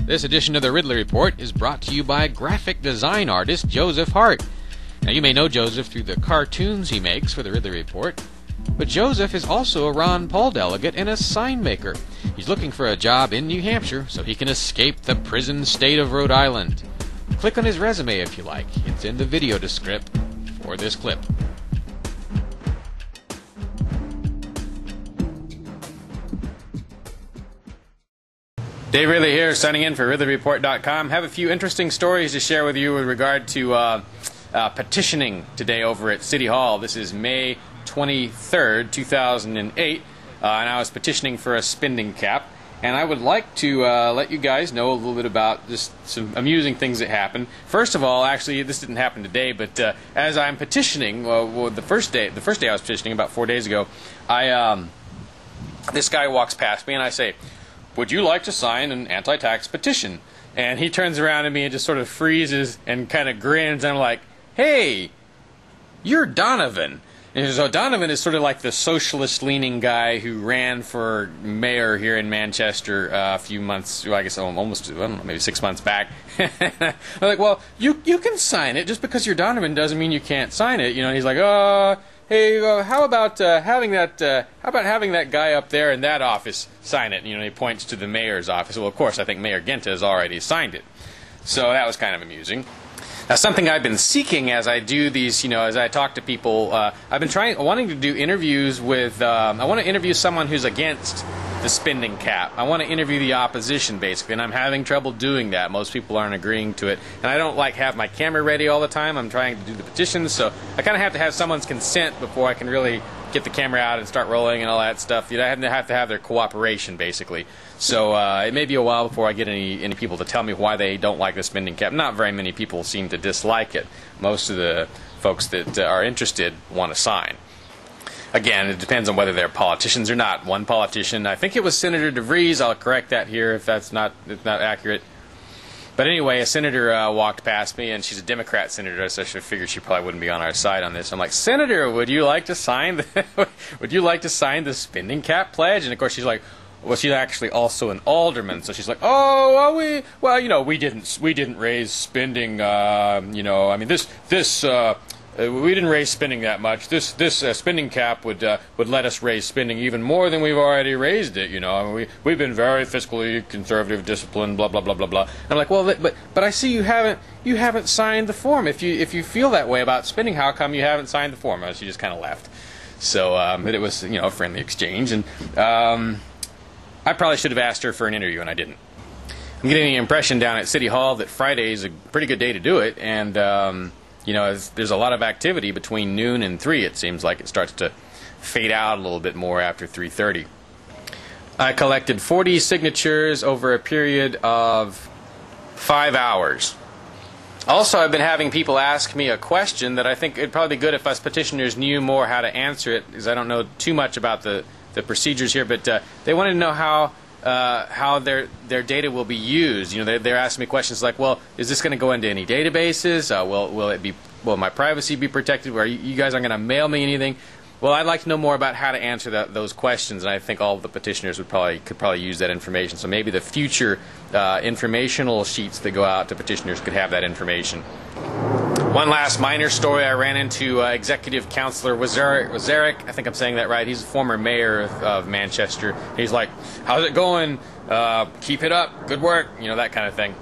This edition of the Ridley Report is brought to you by graphic design artist Joseph Hart. Now, you may know Joseph through the cartoons he makes for the Ridley Report, but Joseph is also a Ron Paul delegate and a sign maker. He's looking for a job in New Hampshire so he can escape the prison state of Rhode Island. Click on his resume if you like. It's in the video description for this clip. Dave Ridley here, signing in for RidleyReport.com. Have a few interesting stories to share with you with regard to petitioning today over at City Hall. This is May 23rd, 2008, and I was petitioning for a spending cap. And I would like to let you guys know a little bit about just some amusing things that happened. First of all, actually, this didn't happen today, but as I'm petitioning, the first day I was petitioning about 4 days ago, this guy walks past me and I say, "Would you like to sign an anti-tax petition?" And he turns around at me and just sort of freezes and kind of grins, and I'm like, "Hey, you're Donovan." And so Donovan is sort of like the socialist-leaning guy who ran for mayor here in Manchester a few months, well, I guess almost, I don't know, maybe 6 months back. I'm like, "Well, you can sign it. Just because you're Donovan doesn't mean you can't sign it." You know, and he's like, "Hey, how about having that guy up there in that office sign it?" And, you know, he points to the mayor's office. Well, of course, I think Mayor Genta has already signed it. So that was kind of amusing. Now, something I've been seeking as I do these, you know, as I talk to people, I've been wanting to do interviews with, I want to interview someone who's against the spending cap. I want to interview the opposition, basically, and I'm having trouble doing that. Most people aren't agreeing to it, and I don't have my camera ready all the time. I'm trying to do the petitions, so I kind of have to have someone's consent before I can really get the camera out and start rolling and all that stuff. You know, I have to have their cooperation, basically. So it may be a while before I get any people to tell me why they don't like the spending cap. Not very many people seem to dislike it. Most of the folks that are interested want to sign. Again, it depends on whether they're politicians or not. One politician, I think it was Senator DeVries, I'll correct that here if that's not accurate. But anyway, a senator walked past me, and she's a Democrat senator, so I figured she probably wouldn't be on our side on this. I'm like, "Senator, would you like to sign the spending cap pledge?" And of course, she's like, well, she's actually also an alderman, so she's like, "Oh, well, you know, we didn't raise spending. You know, I mean, we didn't raise spending that much. This spending cap would let us raise spending even more than we've already raised it. You know, I mean, we've been very fiscally conservative, disciplined, blah blah blah blah blah." And I'm like, "Well, but I see you haven't signed the form. If you feel that way about spending, how come you haven't signed the form?" And she just kind of laughed. So but it was, you know, a friendly exchange, and I probably should have asked her for an interview, and I didn't. I'm getting the impression down at City Hall that Friday is a pretty good day to do it, and you know, there's a lot of activity between noon and 3. It seems like it starts to fade out a little bit more after 3:30. I collected 40 signatures over a period of 5 hours. Also, I've been having people ask me a question that I think it'd probably be good if us petitioners knew more how to answer it, because I don't know too much about the procedures here, but they wanted to know how their data will be used. You know, they're asking me questions like, "Well, is this going to go into any databases? Will my privacy be protected? Are you guys aren't going to mail me anything?" Well, I'd like to know more about how to answer those questions, and I think all of the petitioners could probably use that information. So maybe the future informational sheets that go out to petitioners could have that information. One last minor story. I ran into Executive Councilor Wazarek. I think I'm saying that right. He's a former mayor of Manchester. He's like, "How's it going? Keep it up. Good work." You know, that kind of thing.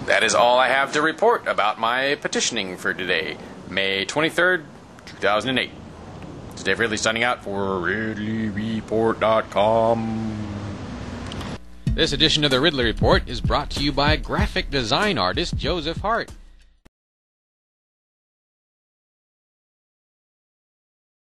That is all I have to report about my petitioning for today, May 23rd, 2008. This is Dave Ridley signing out for RidleyReport.com. This edition of the Ridley Report is brought to you by graphic design artist Joseph Hart.